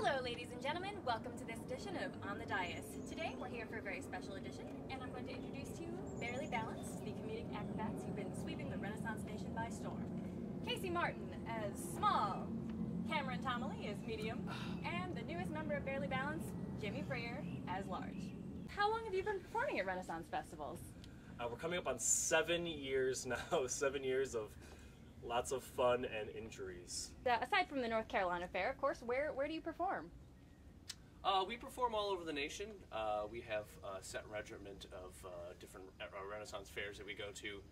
Hello ladies and gentlemen, welcome to this edition of On the Dais. Today we're here for a very special edition, and I'm going to introduce to you Barely Balanced, the comedic acrobats who've been sweeping the Renaissance Nation by storm. Casey Martin as Small, Cameron Tomeley as Medium, and the newest member of Barely Balanced, Jimmy Freer, as Large. How long have you been performing at Renaissance festivals? We're coming up on 7 years now, 7 years of lots of fun and injuries. Aside from the North Carolina Fair, of course, where do you perform? We perform all over the nation. We have a set regiment of different Renaissance fairs that we go to.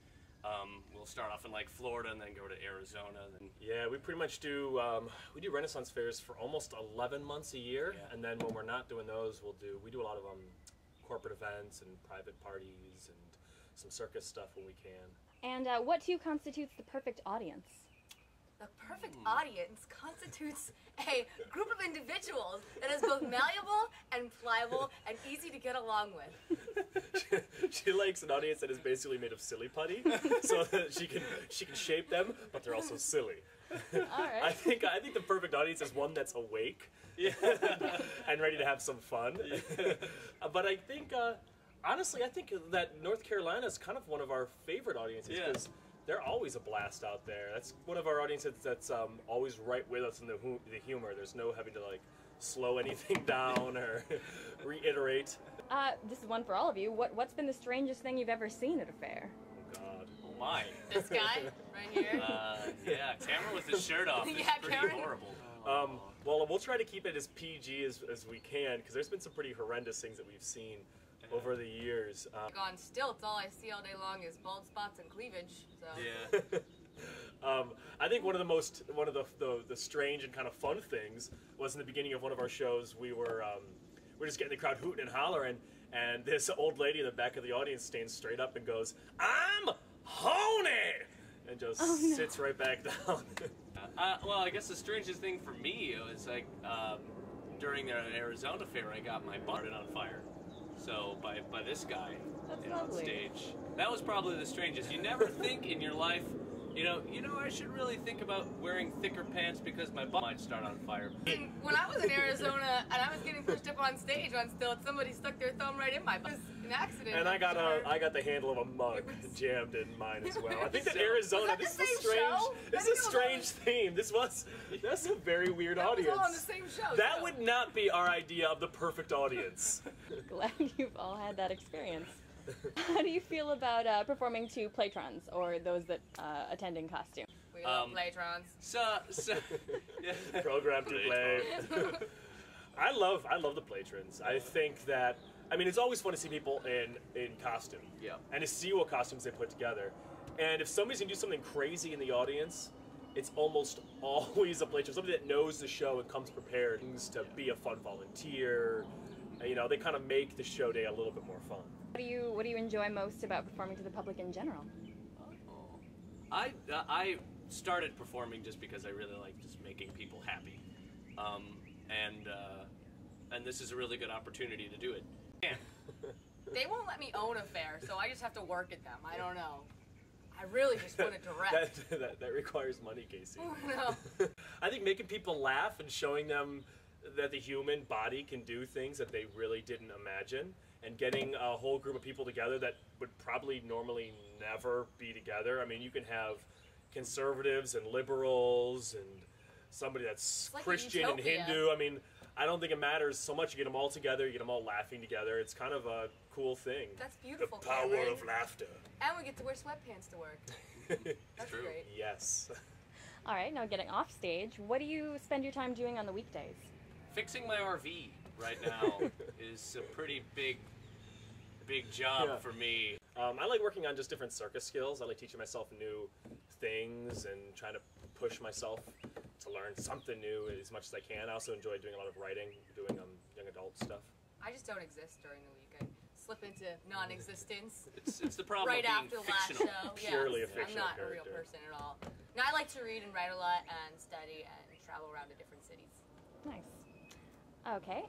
We'll start off in like Florida and then go to Arizona. Yeah, we pretty much do, we do Renaissance fairs for almost 11 months a year, yeah. And then when we're not doing those, we do a lot of corporate events and private parties and some circus stuff when we can. And what to you constitutes the perfect audience? The perfect audience constitutes a group of individuals that is both malleable and pliable and easy to get along with. She likes an audience that is basically made of silly putty, so that she can shape them, but they're also silly. All right. I think the perfect audience is one that's awake, and ready to have some fun. But I think, honestly, I think that North Carolina is kind of one of our favorite audiences because they're always a blast out there. That's one of our audiences that's always right with us in the humor. There's no having to like slow anything down or reiterate. This is one for all of you. What's been the strangest thing you've ever seen at a fair? Oh God. Oh my. This guy right here. Yeah, Cameron with his shirt off is Yeah, pretty Cameron. horrible. Well, we'll try to keep it as PG as we can because there's been some pretty horrendous things that we've seen over the years. On stilts, all I see all day long is bald spots and cleavage. So. Yeah. I think one of the strange and kind of fun things was in the beginning of one of our shows. We're just getting the crowd hooting and hollering, and this old lady in the back of the audience stands straight up and goes, "I'm honey," and just sits right back down. Well, I guess the strangest thing for me was like during the Arizona fair, I got my butt on fire. So by this guy on stage, that was probably the strangest. You never think in your life, you know, I should really think about wearing thicker pants because my butt might start on fire. When I was in Arizona and I was getting pushed up on stage on stilts, somebody stuck their thumb right in my butt. It was an accident. And I got the handle of a mug jammed in mine as well. I think that Arizona, this is a strange theme. That's a very weird audience. That was all on the same show. That would not be our idea of the perfect audience. Glad you've all had that experience. How do you feel about performing to Playtrons or those that attend in costume? We love Playtrons. Yeah. Program to play. I love the Playtrons. I think that, I mean, it's always fun to see people in costume. Yeah. And to see what costumes they put together. And if somebody's gonna do something crazy in the audience, it's almost always a Playtron. Somebody that knows the show and comes prepared to be a fun volunteer. You know, they kind of make the show day a little bit more fun. What do you enjoy most about performing to the public in general? I started performing just because I really like just making people happy, and this is a really good opportunity to do it. Yeah. They won't let me own a fair, so I just have to work at them. I don't know. I really just want to direct. that requires money, Casey. No. I think making people laugh and showing them that the human body can do things that they really didn't imagine, and getting a whole group of people together that would probably normally never be together. I mean, you can have conservatives and liberals and somebody that's like Christian and Hindu. I mean, I don't think it matters so much. You get them all together, you get them all laughing together. It's kind of a cool thing. That's beautiful. The power Cameron. of laughter. And we get to wear sweatpants to work. That's True. great. Yes. All right, now getting off stage, what do you spend your time doing on the weekdays? Fixing my RV right now is a pretty big job for me. I like working on just different circus skills. I like teaching myself new things and trying to push myself to learn something new as much as I can. I also enjoy doing a lot of writing, doing young adult stuff. I just don't exist during the week. I slip into non-existence It's the problem right of being after the fictional. last show. Purely a I'm fictional not a real character. person at all. No, I like to read and write a lot and study and travel around to different cities. Nice. Okay,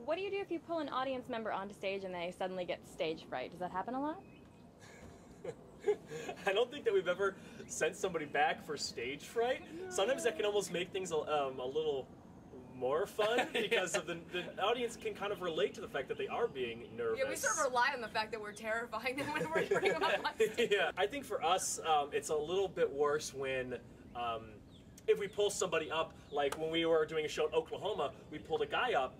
what do you do if you pull an audience member onto stage and they suddenly get stage fright? Does that happen a lot? I don't think that we've ever sent somebody back for stage fright. Sometimes that can almost make things a little more more fun because of the audience can kind of relate to the fact that they are being nervous. Yeah, we sort of rely on the fact that we're terrifying them when we bring them up on stage. Yeah, I think for us, it's a little bit worse when if we pull somebody up, like when we were doing a show in Oklahoma, we pulled a guy up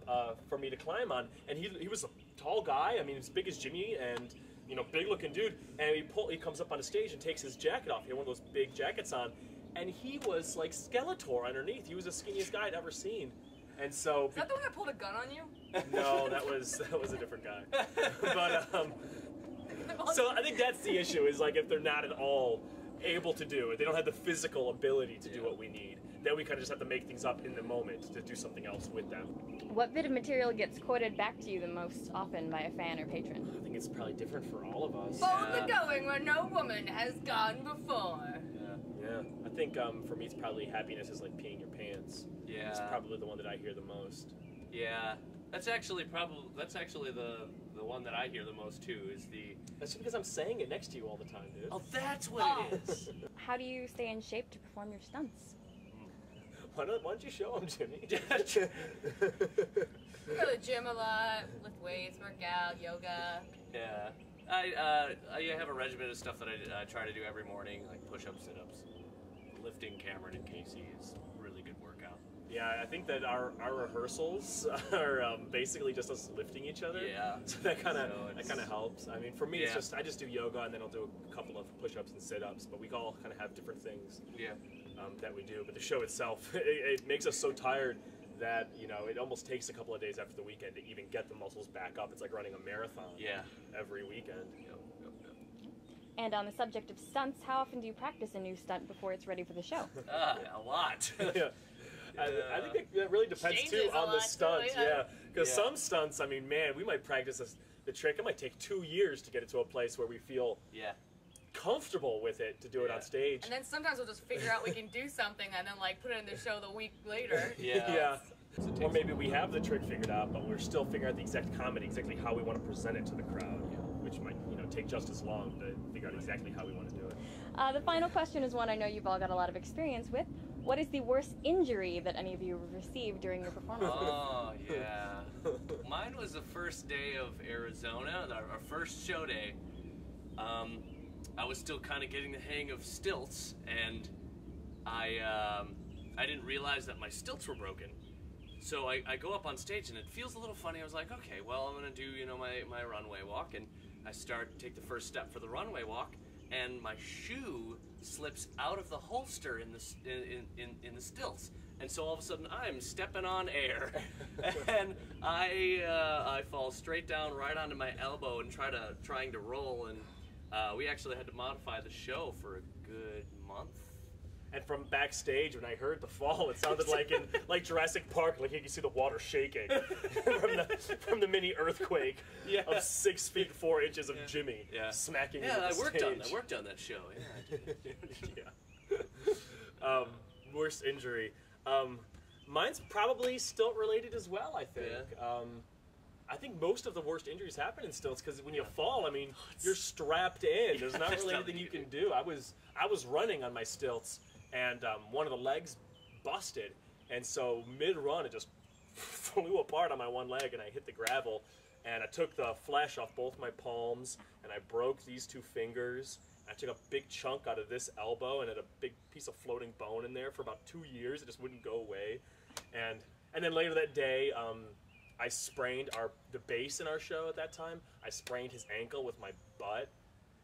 for me to climb on, and he was a tall guy. I mean, as big as Jimmy, and big looking dude. And he comes up on the stage and takes his jacket off. He had one of those big jackets on, and he was like Skeletor underneath. He was the skinniest guy I'd ever seen. And so, is that the one that pulled a gun on you? No, that was a different guy. But so I think that's the issue, is like if they're not at all able to do it, they don't have the physical ability to do what we need, then we kind of just have to make things up in the moment to do something else with them. What bit of material gets quoted back to you the most often by a fan or patron? I think it's probably different for all of us. Boldly going where no woman has gone before. Yeah, I think for me it's probably happiness is like peeing your pants. Yeah. It's probably the one that I hear the most. Yeah. That's actually the one that I hear the most too, is the... That's just because I'm saying it next to you all the time, dude. Oh, that's what it is. How do you stay in shape to perform your stunts? Why don't you show them, Jimmy? We go to the gym a lot, lift weights, work out, yoga. Yeah. I have a regimen of stuff that I try to do every morning, like push-ups, sit-ups. Lifting Cameron and Casey is a really good workout. Yeah, I think that our rehearsals are basically just us lifting each other. Yeah. So that kind of helps. I mean, for me, Yeah. it's just I just do yoga and then I'll do a couple of push-ups and sit-ups. But we all kind of have different things Yeah. that we do. But the show itself, it makes us so tired that it almost takes a couple of days after the weekend to even get the muscles back up. It's like running a marathon. Yeah. Every weekend. Yep. And on the subject of stunts, how often do you practice a new stunt before it's ready for the show? A lot. Yeah. I think that really depends too Changes a on the lot, stunts, too, yeah. Because Yeah. some stunts, I mean, man, we might practice the trick. It might take 2 years to get it to a place where we feel Yeah. comfortable with it to do it on Yeah. stage. And then sometimes we'll just figure out we can do something and then like put it in the show the week later. Yeah. Yeah. Or maybe we have the trick figured out, but we're still figuring out the exact comedy, exactly how we want to present it to the crowd, which might take just as long to figure out exactly how we want to do it. The final question is one I know you've all got a lot of experience with. What is the worst injury that any of you have received during your performance? Oh, yeah. Mine was the first day of Arizona, our first show day. I was still kind of getting the hang of stilts, and I didn't realize that my stilts were broken. So I go up on stage, and it feels a little funny. I was like, okay, well, I'm going to do, my runway walk, and I take the first step for the runway walk, and my shoe slips out of the holster in the stilts, and so all of a sudden I'm stepping on air, and I fall straight down right onto my elbow and trying to roll, and we actually had to modify the show for a good month. And from backstage, when I heard the fall, it sounded like in Jurassic Park, like you can see the water shaking from the mini earthquake of 6 feet 4 inches of Jimmy smacking into the stage. I worked on that show. Yeah, I did. Yeah. Worst injury. Mine's probably stilt related as well, I think. Yeah. I think most of the worst injuries happen in stilts because when you fall, I mean, you're strapped in. There's not really anything you can do. I was running on my stilts, and one of the legs busted, and so mid-run it just flew apart on my one leg, and I hit the gravel, and I took the flesh off both my palms, and I broke these 2 fingers. I took a big chunk out of this elbow and had a big piece of floating bone in there for about 2 years. It just wouldn't go away, and then later that day, I sprained the bass in our show at that time. I sprained his ankle with my butt.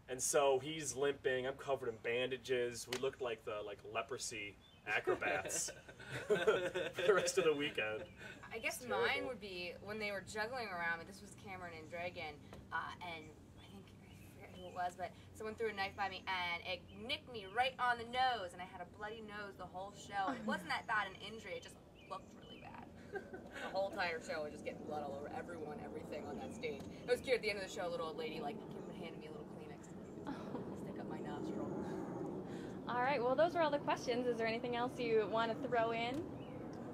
And so he's limping, I'm covered in bandages. We looked like the leprosy acrobats for the rest of the weekend. I guess mine would be when they were juggling around me. This was Cameron and Dragon, and I forget who it was, but someone threw a knife by me and it nicked me right on the nose, and I had a bloody nose the whole show. And it wasn't that bad an injury, it just looked really bad. The whole entire show was just getting blood all over everyone, everything on that stage. It was cute at the end of the show, a little old lady handed me a little Kleenex. Stick up my nostril. All right, well, those are all the questions. Is there anything else you want to throw in?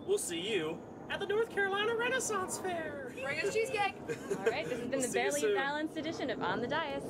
We'll see you at the North Carolina Renaissance Fair. Bring us cheesecake. All right, this has been the See you Barely soon. Balanced edition of On the Dais.